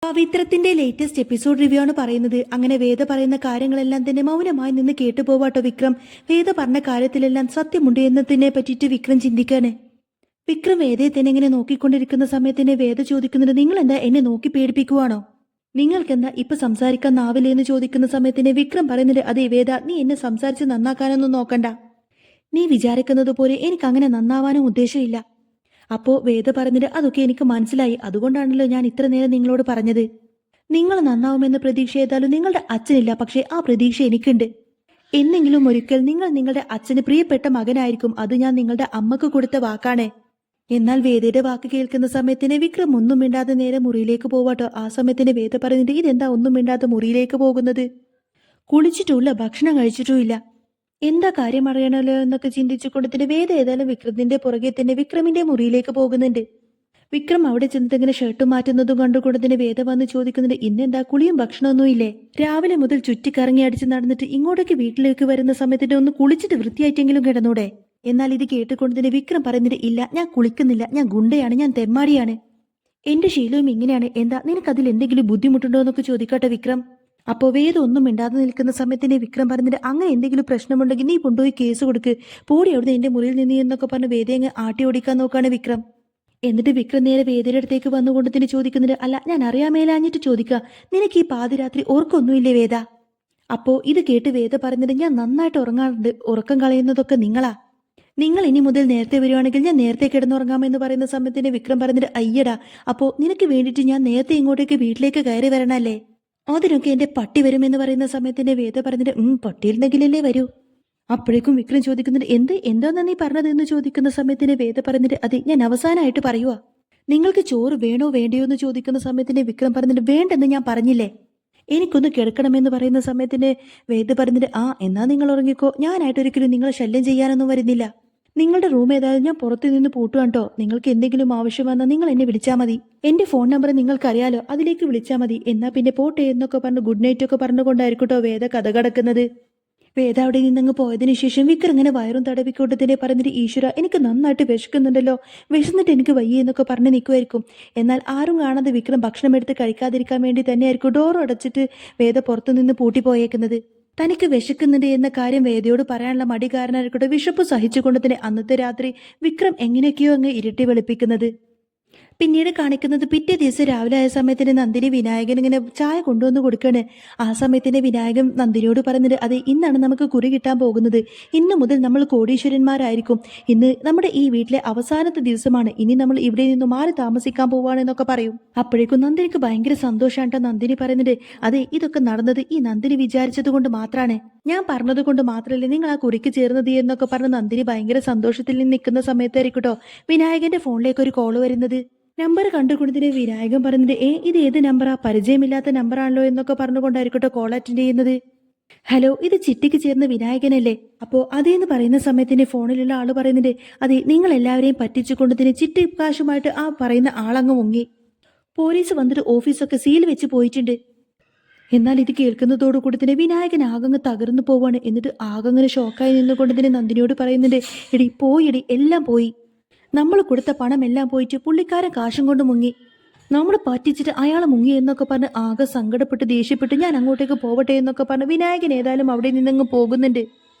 പവിത്രത്തിന്റെ latest episode review ആണ് പറയുന്നത്. അങ്ങനെ വേദ പറയുന്ന കാര്യങ്ങളെല്ലാം തന്നെ മൗനമായി നിന്ന് കേട്ടു പോവാട്ടോ വിക്രം. വേദ പറഞ്ഞ കാര്യത്തിലെല്ലാം സത്യമുണ്ട് എന്നതിനെ പറ്റിയിട്ട് വിക്രം ചിന്തിക്കാണ്. വിക്രം വേദയെ തന്നെ ഇങ്ങനെ നോക്കിക്കൊണ്ടിരിക്കുന്ന സമയത്തിന് വേദ ചോദിക്കുന്നുണ്ട്, നിങ്ങൾ എന്താ എന്നെ നോക്കി പേടിപ്പിക്കുവാണോ? നിങ്ങൾക്കെന്താ ഇപ്പൊ സംസാരിക്കാൻ നാവില്ലേ എന്ന് ചോദിക്കുന്ന സമയത്തിന് വിക്രം പറയുന്നുണ്ട്, അതെ വേദ, നീ എന്നെ സംസാരിച്ച് നന്നാക്കാനൊന്നും നോക്കണ്ട. നീ വിചാരിക്കുന്നത് പോലെ എനിക്ക് അങ്ങനെ നന്നാവാനും ഉദ്ദേശമില്ല. അപ്പോ വേദ പറഞ്ഞിട്ട് അതൊക്കെ എനിക്ക് മനസ്സിലായി, അതുകൊണ്ടാണല്ലോ ഞാൻ ഇത്ര നേരം നിങ്ങളോട് പറഞ്ഞത്. നിങ്ങൾ നന്നാവുമെന്ന പ്രതീക്ഷ ഏതായാലും നിങ്ങളുടെ അച്ഛനില്ല, പക്ഷേ ആ പ്രതീക്ഷ എനിക്കുണ്ട്. എന്നെങ്കിലും ഒരിക്കൽ നിങ്ങൾ നിങ്ങളുടെ അച്ഛന് പ്രിയപ്പെട്ട മകനായിരിക്കും, അത് ഞാൻ നിങ്ങളുടെ അമ്മക്ക് കൊടുത്ത വാക്കാണ്. എന്നാൽ വേദയുടെ വാക്ക് കേൾക്കുന്ന സമയത്തിന് വിക്രം ഒന്നും മിണ്ടാതെ നേരെ മുറിയിലേക്ക് പോവാട്ടോ. ആ സമയത്തിന് വേദ പറഞ്ഞിട്ട്, ഇതെന്താ ഒന്നും മിണ്ടാതെ മുറിയിലേക്ക് പോകുന്നത്? കുളിച്ചിട്ടുമില്ല, ഭക്ഷണം കഴിച്ചിട്ടുമില്ല, എന്താ കാര്യം അറിയണല്ലോ എന്നൊക്കെ ചിന്തിച്ചുകൊണ്ട് തന്നെ വേദ ഏതായാലും വിക്രത്തിന്റെ പുറകെ തന്നെ വിക്രമിന്റെ മുറിയിലേക്ക് പോകുന്നുണ്ട്. വിക്രം അവിടെ ചെന്നിട്ട് ഇങ്ങനെ ഷർട്ട് മാറ്റുന്നതും കണ്ടുകൊണ്ട് തന്നെ വേദ വന്ന് ചോദിക്കുന്നുണ്ട്, ഇന്നെന്താ കുളിയും ഭക്ഷണമൊന്നും ഇല്ലേ? രാവിലെ മുതൽ ചുറ്റിക്കറങ്ങി അടിച്ച് നടന്നിട്ട് ഇങ്ങോട്ടേക്ക് വീട്ടിലേക്ക് വരുന്ന സമയത്തിന്റെ ഒന്ന് കുളിച്ചിട്ട് വൃത്തിയായിട്ടെങ്കിലും കിടന്നൂടെ? എന്നാൽ ഇത് കേട്ടുകൊണ്ട് തന്നെ വിക്രം പറയുന്നുണ്ട്, ഇല്ല, ഞാൻ കുളിക്കുന്നില്ല, ഞാൻ ഗുണ്ടയാണ്, ഞാൻ തെമ്മാടിയാണ്, എന്റെ ശീലവും ഇങ്ങനെയാണ്, എന്താ നിനക്കതിൽ എന്തെങ്കിലും ബുദ്ധിമുട്ടുണ്ടോ എന്നൊക്കെ ചോദിക്കട്ടെ വിക്രം. അപ്പോ വേദ ഒന്നും മിണ്ടാതെ നിൽക്കുന്ന സമയത്തിന് വിക്രം പറഞ്ഞിട്ട്, അങ്ങനെ എന്തെങ്കിലും പ്രശ്നമുണ്ടെങ്കിൽ നീ കൊണ്ടുപോയി കേസ് കൊടുക്ക്, പോടി അവിടുന്ന് എന്റെ മുറിയിൽ നിന്ന് എന്നൊക്കെ പറഞ്ഞ് വേദയെ അങ്ങ് ആട്ടി ഓടിക്കാൻ നോക്കാണ് വിക്രം. എന്നിട്ട് വിക്രം നേരെ വേദയുടെ അടുത്തേക്ക് വന്നുകൊണ്ട് തന്നെ ചോദിക്കുന്നുണ്ട്, അല്ല, ഞാൻ അറിയാമേലാഞ്ഞിട്ട് ചോദിക്കുക, നിനക്ക് ഈ പാതിരാത്രി ഓർക്കൊന്നുമില്ലേ വേദ? അപ്പോ ഇത് കേട്ട് വേദ പറഞ്ഞിട്ട്, ഞാൻ നന്നായിട്ട് ഉറങ്ങാറുണ്ട്, ഉറക്കം കളയുന്നതൊക്കെ നിങ്ങളാ. നിങ്ങൾ ഇനി മുതൽ നേരത്തെ വരുവാണെങ്കിൽ ഞാൻ നേരത്തെ കിടന്നുറങ്ങാമെന്ന് പറയുന്ന സമയത്തിന് വിക്രം പറഞ്ഞിട്ട്, അയ്യടാ, അപ്പോ നിനക്ക് വേണ്ടിയിട്ട് ഞാൻ നേരത്തെ ഇങ്ങോട്ടേക്ക് വീട്ടിലേക്ക് കയറി വരണല്ലേ? അതിനൊക്കെ എന്റെ പട്ടി വരുമെന്ന് പറയുന്ന സമയത്തിന്റെ വേദ പറഞ്ഞിട്ട്, പട്ടിയിരുന്നെങ്കിലല്ലേ വരൂ. അപ്പോഴേക്കും വിക്രം ചോദിക്കുന്നുണ്ട്, എന്താന്നാ നീ പറഞ്ഞത് എന്ന് ചോദിക്കുന്ന സമയത്തിന് വേദ പറഞ്ഞിട്ട്, അതെ, ഞാൻ അവസാനമായിട്ട് പറയുക, നിങ്ങൾക്ക് ചോറ് വേണോ വേണ്ടയോ എന്ന് ചോദിക്കുന്ന സമയത്തിന് വിക്രം പറഞ്ഞിട്ട്, വേണ്ടെന്ന് ഞാൻ പറഞ്ഞില്ലേ, എനിക്കൊന്ന് കിടക്കണമെന്ന് പറയുന്ന സമയത്തിന് വേദ പറഞ്ഞിട്ട്, ആ എന്നാ നിങ്ങൾ ഉറങ്ങിക്കോ, ഞാനായിട്ടൊരിക്കലും നിങ്ങളെ ശല്യം ചെയ്യാനൊന്നും വരുന്നില്ല. നിങ്ങളുടെ റൂം ഏതായാലും ഞാൻ പുറത്തു നിന്ന് പൂട്ടുവാൻ കേട്ടോ. നിങ്ങൾക്ക് എന്തെങ്കിലും ആവശ്യം വന്നാൽ നിങ്ങൾ എന്നെ വിളിച്ചാൽ മതി, എന്റെ ഫോൺ നമ്പർ നിങ്ങൾക്കറിയാലോ, അതിലേക്ക് വിളിച്ചാൽ മതി. എന്നാ പിന്നെ പോട്ടെ എന്നൊക്കെ പറഞ്ഞ് ഗുഡ് നൈറ്റ് ഒക്കെ പറഞ്ഞുകൊണ്ടായിരിക്കട്ടോ വേദ കഥ കടക്കുന്നത്. വേദ അവിടെ നിന്നങ്ങ് പോയതിനു ശേഷം വിക്രം ഇങ്ങനെ വയറും തടവിക്കൊണ്ടതിനെ പറഞ്ഞിട്ട്, ഈശ്വര, എനിക്ക് നന്നായിട്ട് വിശക്കുന്നുണ്ടല്ലോ, വിശന്നിട്ട് എനിക്ക് വയ്യ എന്നൊക്കെ പറഞ്ഞ് നിൽക്കുമായിരിക്കും. എന്നാൽ ആരും കാണാതെ വിക്രം ഭക്ഷണം എടുത്ത് കഴിക്കാതിരിക്കാൻ വേണ്ടി തന്നെയായിരിക്കും ഡോർ അടച്ചിട്ട് വേദ പുറത്തുനിന്ന് പൂട്ടിപ്പോയേക്കുന്നത്. തനിക്ക് വിശക്കുന്നുണ്ട് എന്ന കാര്യം വേദയോട് പറയാനുള്ള മടി കാരണമായിരിക്കട്ടെ വിശപ്പ് സഹിച്ചുകൊണ്ട് തന്നെ അന്നത്തെ രാത്രി വിക്രം എങ്ങനെയൊക്കെയോ അങ്ങ് ഇരുട്ടി വെളുപ്പിക്കുന്നത്. പിന്നീട് കാണിക്കുന്നത് പിറ്റേ ദിവസം രാവിലെ ആയ സമയത്തിന് നന്ദിനി വിനായകൻ ഇങ്ങനെ ചായ കൊണ്ടുവന്ന് കൊടുക്കാണ്. ആ സമയത്തിന് വിനായകൻ നന്ദിനിയോട് പറഞ്ഞിട്ട്, അതെ, ഇന്നാണ് നമുക്ക് കുറി കിട്ടാൻ പോകുന്നത്, ഇന്നു മുതൽ നമ്മൾ കോടീശ്വരന്മാരായിരിക്കും, ഇന്ന് നമ്മുടെ ഈ വീട്ടിലെ അവസാനത്തെ ദിവസമാണ്, ഇനി നമ്മൾ ഇവിടെ നിന്ന് മാറി താമസിക്കാൻ പോവാണെന്നൊക്കെ പറയും. അപ്പോഴേക്കും നന്ദിനിക്ക് ഭയങ്കര സന്തോഷാണ്. നന്ദിനി പറയുന്നുണ്ട്, അതെ, ഇതൊക്കെ നടന്നത് ഈ നന്ദിനി വിചാരിച്ചത് കൊണ്ട് മാത്രമാണ്, ഞാൻ പറഞ്ഞത് കൊണ്ട് മാത്രമല്ലേ നിങ്ങൾ ആ കുറിക്ക് ചേർന്നത് എന്നൊക്കെ പറഞ്ഞ് നന്ദിനി ഭയങ്കര സന്തോഷത്തിൽ നിന്ന് നിൽക്കുന്ന സമയത്തായിരിക്കട്ടോ വിനായകന്റെ ഫോണിലേക്ക് ഒരു കോള് വരുന്നത്. നമ്പർ കണ്ടുകൊണ്ടതിന് വിനായകൻ പറഞ്ഞിട്ട്, ഇത് ഏത് നമ്പറാ, പരിചയമില്ലാത്ത നമ്പറാണല്ലോ എന്നൊക്കെ പറഞ്ഞുകൊണ്ടായിരിക്കട്ടോ കോൾ അറ്റൻഡ് ചെയ്യുന്നത്. ഹലോ, ഇത് ചിട്ടിക്ക് ചേർന്ന വിനായകനല്ലേ? അപ്പോ അതേന്ന് പറയുന്ന സമയത്തിന്റെ ഫോണിലുള്ള ആള് പറയുന്നുണ്ട്, അതെ, നിങ്ങൾ എല്ലാവരെയും പറ്റിച്ചുകൊണ്ടതിന് ചിട്ടി കാശുമായിട്ട് ആ പറയുന്ന ആളങ്ങ് മുങ്ങി, പോലീസ് വന്നിട്ട് ഓഫീസൊക്കെ സീൽ വെച്ച് പോയിട്ടുണ്ട്. എന്നാൽ ഇത് കേൾക്കുന്നതോടുകൂടി തന്നെ വിനായകൻ ആകങ്ങ് തകർന്നു പോവാണ്. എന്നിട്ട് ആകങ്ങനെ ഷോക്കായി നിന്നുകൊണ്ട് തന്നെ നന്ദിനിയോട് പറയുന്നുണ്ട്, എടി പോയിടി, എല്ലാം പോയി, നമ്മൾ കൊടുത്ത പണം എല്ലാം പോയിട്ട് പുള്ളിക്കാരൻ കാശും കൊണ്ട് മുങ്ങി, നമ്മൾ പറ്റിച്ചിട്ട് അയാൾ മുങ്ങി എന്നൊക്കെ പറഞ്ഞ് ആകെ സങ്കടപ്പെട്ട് ദേഷ്യപ്പെട്ട് ഞാൻ അങ്ങോട്ടേക്ക് പോവട്ടെ എന്നൊക്കെ പറഞ്ഞ് വിനായകൻ ഏതായാലും അവിടെ നിന്നങ്ങ് പോകുന്നുണ്ട്.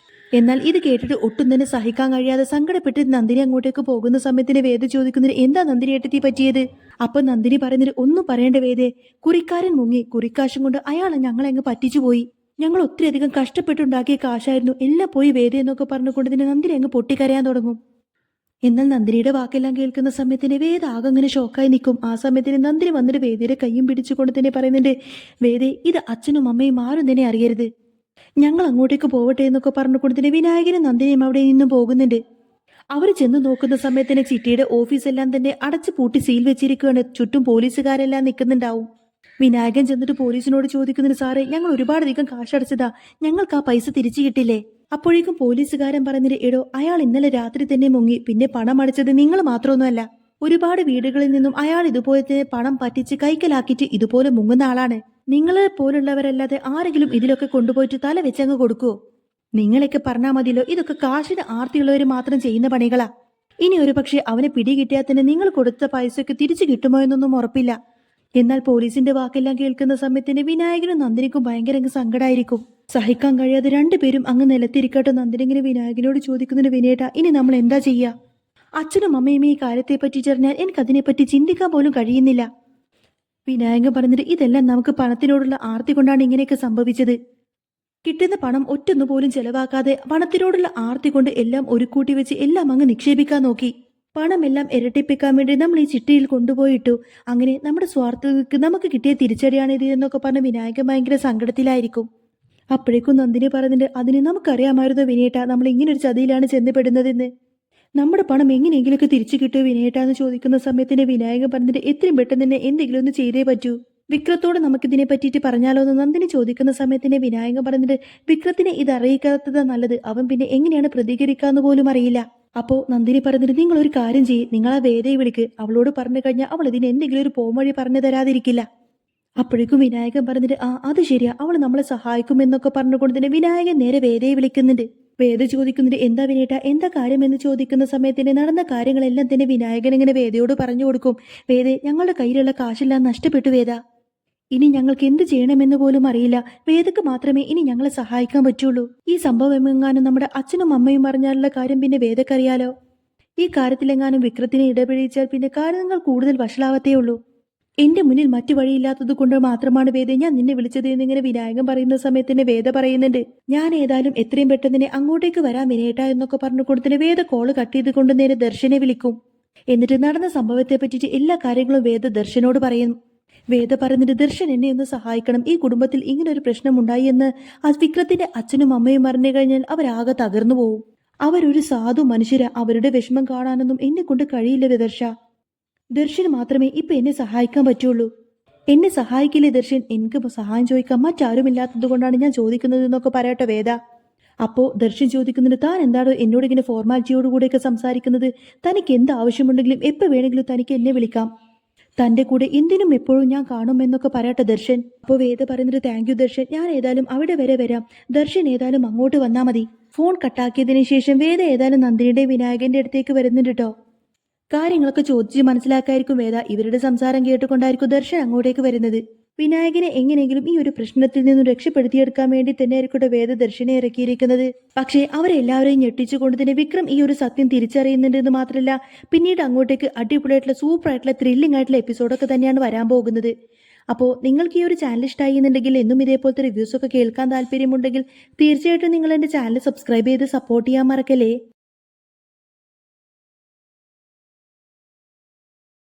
എന്നാൽ ഇത് കേട്ടിട്ട് ഒട്ടും തന്നെ സഹിക്കാൻ കഴിയാതെ സങ്കടപ്പെട്ട് നന്ദിനി അങ്ങോട്ടേക്ക് പോകുന്ന സമയത്തിന് വേദ ചോദിക്കുന്നത്, എന്താ നന്ദിനി ഏട്ടത്തി പറ്റിയത്? അപ്പൊ നന്ദിനി പറയുന്നത്, ഒന്നും പറയേണ്ട വേദേ, കുറിക്കാരൻ മുങ്ങി, കുറിക്കാശും കൊണ്ട് അയാൾ ഞങ്ങളെ അങ്ങ് പറ്റിച്ചുപോയി, ഞങ്ങൾ ഒത്തിരി അധികം കഷ്ടപ്പെട്ടുണ്ടാക്കിയ കാശായിരുന്നു, എല്ലാം പോയി വേദ എന്നൊക്കെ പറഞ്ഞുകൊണ്ട് തന്നെ നന്ദിനി അങ്ങ് പൊട്ടിക്കരയാൻ തുടങ്ങും. എന്നാൽ നന്ദിനിയുടെ വാക്കെല്ലാം കേൾക്കുന്ന സമയത്തിന് വേദ ആകെ അങ്ങനെ ഷോക്കായി നിൽക്കും. ആ സമയത്തിന് നന്ദിനി വന്നിട്ട് വേദയുടെ കയ്യും പിടിച്ചുകൊണ്ട് തന്നെ പറയുന്നുണ്ട്, വേദേ, ഇത് അച്ഛനും അമ്മയും ആരും തന്നെ അറിയരുത്, ഞങ്ങൾ അങ്ങോട്ടേക്ക് പോവട്ടെ എന്നൊക്കെ പറഞ്ഞുകൊണ്ട് തന്നെ വിനായകനും നന്ദിനിയും അവിടെ നിന്നും പോകുന്നുണ്ട്. അവർ ചെന്ന് നോക്കുന്ന സമയത്തിന് ചിട്ടിയുടെ ഓഫീസെല്ലാം തന്നെ അടച്ചു പൂട്ടി സീൽ വെച്ചിരിക്കുകയാണ്. ചുറ്റും പോലീസുകാരെല്ലാം നിൽക്കുന്നുണ്ടാവും. വിനായകൻ ചെന്നിട്ട് പോലീസിനോട് ചോദിക്കുന്നുണ്ട്, സാറേ, ഞങ്ങൾ ഒരുപാടധികം കാശടച്ചതാ, ഞങ്ങൾക്ക് ആ പൈസ തിരിച്ചു കിട്ടില്ലേ? അപ്പോഴേക്കും പോലീസുകാരൻ പറഞ്ഞിട്ട്, എടോ, അയാൾ ഇന്നലെ രാത്രി തന്നെ മുങ്ങി, പിന്നെ പണം അടച്ചത് നിങ്ങൾ മാത്രമൊന്നുമല്ല, ഒരുപാട് വീടുകളിൽ നിന്നും അയാൾ ഇതുപോലെ തന്നെ പണം പറ്റിച്ച് കൈക്കലാക്കിയിട്ട് ഇതുപോലെ മുങ്ങുന്ന ആളാണ്, നിങ്ങളെ പോലുള്ളവരല്ലാതെ ആരെങ്കിലും ഇതിലൊക്കെ കൊണ്ടുപോയിട്ട് തല വെച്ചങ്ങ് കൊടുക്കുവോ? നിങ്ങളൊക്കെ പറഞ്ഞാൽ മതിയല്ലോ, ഇതൊക്കെ കാശിന് ആർത്തിയുള്ളവർ മാത്രം ചെയ്യുന്ന പണികളാ. ഇനി ഒരു പക്ഷേ അവനെ പിടികിട്ടിയാൽ തന്നെ നിങ്ങൾ കൊടുത്ത പൈസയൊക്കെ തിരിച്ചു കിട്ടുമോ എന്നൊന്നും ഉറപ്പില്ല. എന്നാൽ പോലീസിന്റെ വാക്കെല്ലാം കേൾക്കുന്ന സമയത്തിന് വിനായകനും നന്ദിനിക്കും ഭയങ്കര അങ്ങ് സങ്കടമായിരിക്കും. സഹിക്കാൻ കഴിയാതെ രണ്ടുപേരും അങ്ങ് നിലത്തിരിക്കട്ടെ നന്ദിനി ഇങ്ങനെ വിനായകനോട് ചോദിക്കുന്നതിന് വിനേട്ട ഇനി നമ്മൾ എന്താ ചെയ്യാ? അച്ഛനും അമ്മയും ഈ കാര്യത്തെ പറ്റിച്ചറിഞ്ഞാൽ എനിക്ക് അതിനെപ്പറ്റി ചിന്തിക്കാൻ പോലും കഴിയുന്നില്ല. വിനായകൻ പറഞ്ഞിട്ട് ഇതെല്ലാം നമുക്ക് പണത്തിനോടുള്ള ആർത്തി കൊണ്ടാണ് ഇങ്ങനെയൊക്കെ സംഭവിച്ചത്. കിട്ടുന്ന പണം ഒറ്റൊന്നു പോലും ചെലവാക്കാതെ പണത്തിനോടുള്ള ആർത്തി കൊണ്ട് എല്ലാം ഒരു കൂട്ടി വെച്ച് എല്ലാം അങ്ങ് നിക്ഷേപിക്കാൻ നോക്കി. പണമെല്ലാം ഇരട്ടിപ്പിക്കാൻ വേണ്ടി നമ്മൾ ഈ ചിട്ടിയിൽ കൊണ്ടുപോയിട്ടു. അങ്ങനെ നമ്മുടെ സ്വാർത്ഥതയ്ക്ക് നമുക്ക് കിട്ടിയ തിരിച്ചടിയാണിത് എന്നൊക്കെ പറഞ്ഞ് വിനായകൻ ഭയങ്കര സങ്കടത്തിലായിരിക്കും. അപ്പോഴേക്കും നന്ദിനി പറഞ്ഞിട്ട് അതിന് നമുക്കറിയാമായിരുന്നു വിനേട്ട നമ്മൾ ഇങ്ങനൊരു ചതിയിലാണ് ചെന്നപ്പെടുന്നതെന്ന്. നമ്മുടെ പണം എങ്ങനെയെങ്കിലുമൊക്കെ തിരിച്ചു കിട്ടുമോ വിനേട്ട എന്ന് ചോദിക്കുന്ന സമയത്തിന് വിനായകൻ പറഞ്ഞിട്ട് എത്രയും പെട്ടെന്ന് തന്നെ എന്തെങ്കിലും ഒന്ന് ചെയ്തേ പറ്റൂ. വിക്രത്തോട് നമുക്കിതിനെ പറ്റിയിട്ട് പറഞ്ഞാലോ എന്ന് നന്ദിനി ചോദിക്കുന്ന സമയത്തിന് വിനായകൻ പറഞ്ഞിട്ട് വിക്രത്തിനെ ഇത് അറിയിക്കാത്തത് നല്ലത്. അവൻ പിന്നെ എങ്ങനെയാണ് പ്രതികരിക്കാന്ന് പോലും അറിയില്ല. അപ്പോ നന്ദിനി പറഞ്ഞിട്ട് നിങ്ങൾ ഒരു കാര്യം ചെയ്യ്, നിങ്ങൾ ആ വേദയെ വിളിക്ക്. അവളോട് പറഞ്ഞു കഴിഞ്ഞാൽ അവൾ ഇതിന് എന്തെങ്കിലും ഒരു പോംവഴി പറഞ്ഞു തരാതിരിക്കില്ല. അപ്പോഴേക്കും വിനായകൻ പറഞ്ഞിട്ട് അത് ശരിയാ, അവൾ നമ്മളെ സഹായിക്കും എന്നൊക്കെ പറഞ്ഞുകൊണ്ട് തന്നെ വിനായകൻ നേരെ വേദയെ വിളിക്കുന്നുണ്ട്. വേദ ചോദിക്കുന്നുണ്ട് എന്താ വിനേട്ട എന്താ കാര്യം എന്ന് ചോദിക്കുന്ന സമയത്തിന് നടന്ന കാര്യങ്ങളെല്ലാം തന്നെ വിനായകൻ ഇങ്ങനെ വേദയോട് പറഞ്ഞു കൊടുക്കും. വേദേ, ഞങ്ങളുടെ കയ്യിലുള്ള കാശെല്ലാം നഷ്ടപ്പെട്ടു വേദ. ഇനി ഞങ്ങൾക്ക് എന്ത് ചെയ്യണമെന്ന് പോലും അറിയില്ല. വേദക്ക് മാത്രമേ ഇനി ഞങ്ങളെ സഹായിക്കാൻ പറ്റുള്ളൂ. ഈ സംഭവം എങ്ങാനും നമ്മുടെ അച്ഛനും അമ്മയും അറിഞ്ഞാലുള്ള കാര്യം പിന്നെ വേദക്കറിയാലോ. ഈ കാര്യത്തിലെങ്ങാനും വിക്രത്തിനെ ഇടപെടിച്ചാൽ പിന്നെ കാര്യങ്ങൾ കൂടുതൽ വഷളാവത്തേ ഉള്ളൂ. എന്റെ മുന്നിൽ മറ്റു വഴിയില്ലാത്തത് കൊണ്ട് മാത്രമാണ് വേദ ഞാൻ നിന്നെ വിളിച്ചത് എന്നിങ്ങനെ വിനായകൻ പറയുന്ന സമയത്തിന് വേദ പറയുന്നുണ്ട്. ഞാൻ ഏതായാലും എത്രയും പെട്ടെന്ന് അങ്ങോട്ടേക്ക് വരാൻ വിനേട്ട എന്നൊക്കെ പറഞ്ഞു കൊടുത്തിന് വേദ കോള് കട്ട് ചെയ്ത് കൊണ്ട് നേരെ ദർശനെ വിളിക്കും. എന്നിട്ട് നടന്ന സംഭവത്തെ പറ്റിയിട്ട് എല്ലാ കാര്യങ്ങളും വേദ ദർശനോട് പറയും. വേദ പറഞ്ഞിട്ട് ദർശൻ എന്നെ ഒന്ന് സഹായിക്കണം, ഈ കുടുംബത്തിൽ ഇങ്ങനെ ഒരു പ്രശ്നം ഉണ്ടായി എന്ന് ആ വിക്രത്തിന്റെ അച്ഛനും അമ്മയും അറിഞ്ഞു കഴിഞ്ഞാൽ അവരാകെ തകർന്നു പോവും. അവരൊരു സാധു മനുഷ്യരാ, അവരുടെ വിഷമം കാണാനൊന്നും എന്നെ കൊണ്ട് കഴിയില്ല വിദർശ. ദർശന് മാത്രമേ ഇപ്പൊ എന്നെ സഹായിക്കാൻ പറ്റുള്ളൂ. എന്നെ സഹായിക്കില്ലേ ദർശൻ? എനിക്ക് സഹായം ചോദിക്കാൻ മറ്റാരുമില്ലാത്തത് കൊണ്ടാണ് ഞാൻ ചോദിക്കുന്നത് എന്നൊക്കെ പറയട്ടെ വേദ. അപ്പോ ദർശൻ ചോദിക്കുന്നുണ്ട് താൻ എന്താണോ എന്നോട് ഇങ്ങനെ ഫോർമാലിറ്റിയോടുകൂടെയൊക്കെ സംസാരിക്കുന്നത്? തനിക്ക് എന്ത് ആവശ്യമുണ്ടെങ്കിലും എപ്പോ വേണമെങ്കിലും തനിക്ക് എന്നെ വിളിക്കാം. തന്റെ കൂടെ എന്തിനും എപ്പോഴും ഞാൻ കാണുമെന്നൊക്കെ പറയട്ടെ ദർശൻ. അപ്പോൾ വേദ പറയുന്നത് താങ്ക് യു ദർശൻ, ഞാൻ ഏതായാലും അവിടെ വരെ വരാം. ദർശൻ ഏതായാലും അങ്ങോട്ട് വന്നാൽ മതി. ഫോൺ കട്ടാക്കിയതിനു ശേഷം വേദ ഏതായാലും നന്ദിനിയുടെ വിനായകന്റെ അടുത്തേക്ക് വരുന്നുണ്ട് കേട്ടോ. കാര്യങ്ങളൊക്കെ ചോദിച്ച് മനസ്സിലാക്കായിരിക്കും വേദ. ഇവരുടെ സംസാരം കേട്ടുകൊണ്ടായിരിക്കും ദർശൻ അങ്ങോട്ടേക്ക് വരുന്നത്. വിനായകനെ എങ്ങനെയെങ്കിലും ഈ ഒരു പ്രശ്നത്തിൽ നിന്നും രക്ഷപ്പെടുത്തിയെടുക്കാൻ വേണ്ടി തന്നെ ആയിരിക്കട്ടെ വേദ ദർശനെ ഇറക്കിയിരിക്കുന്നത്. പക്ഷേ അവരെല്ലാവരെയും ഞെട്ടിച്ചുകൊണ്ട് തന്നെ വിക്രം ഈ ഒരു സത്യം തിരിച്ചറിയുന്നുണ്ടെന്ന് മാത്രമല്ല പിന്നീട് അങ്ങോട്ടേക്ക് അടിപൊളിയായിട്ടുള്ള സൂപ്പറായിട്ടുള്ള ത്രില്ലിംഗ് ആയിട്ടുള്ള എപ്പിസോഡൊക്കെ തന്നെയാണ് വരാൻ പോകുന്നത്. അപ്പോൾ നിങ്ങൾക്ക് ഈ ഒരു ചാനൽ ഇഷ്ടമായി എന്നുണ്ടെങ്കിൽ എന്നും ഇതേപോലത്തെ റിവ്യൂസൊക്കെ കേൾക്കാൻ താല്പര്യമുണ്ടെങ്കിൽ തീർച്ചയായിട്ടും നിങ്ങൾ എൻ്റെ ചാനൽ സബ്സ്ക്രൈബ് ചെയ്ത് സപ്പോർട്ട് ചെയ്യാൻ മറക്കല്ലേ.